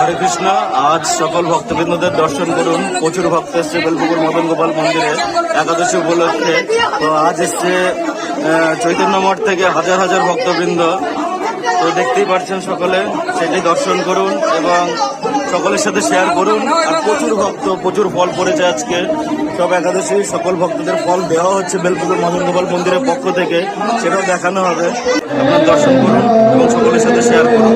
হরে কৃষ্ণ। আজ সকল ভক্তবৃন্দদের দর্শন করুন। প্রচুর ভক্ত এসছে বেলপুকুর মদন গোপাল মন্দিরে একাদশী উপলক্ষে। তো আজ এসছে চৈতন্য মঠ থেকে হাজার হাজার ভক্তবৃন্দ। তো দেখতেই পাচ্ছেন সকলে, সেটি দর্শন করুন এবং সকলের সাথে শেয়ার করুন। আর প্রচুর ভক্ত, প্রচুর ফল পড়েছে আজকে। সব একাদশী সকল ভক্তদের ফল দেওয়া হচ্ছে বেলপুকুর মদন গোপাল মন্দিরের পক্ষ থেকে, সেটাও দেখানো হবে। আপনার দর্শন করুন এবং সকলের সাথে শেয়ার করুন।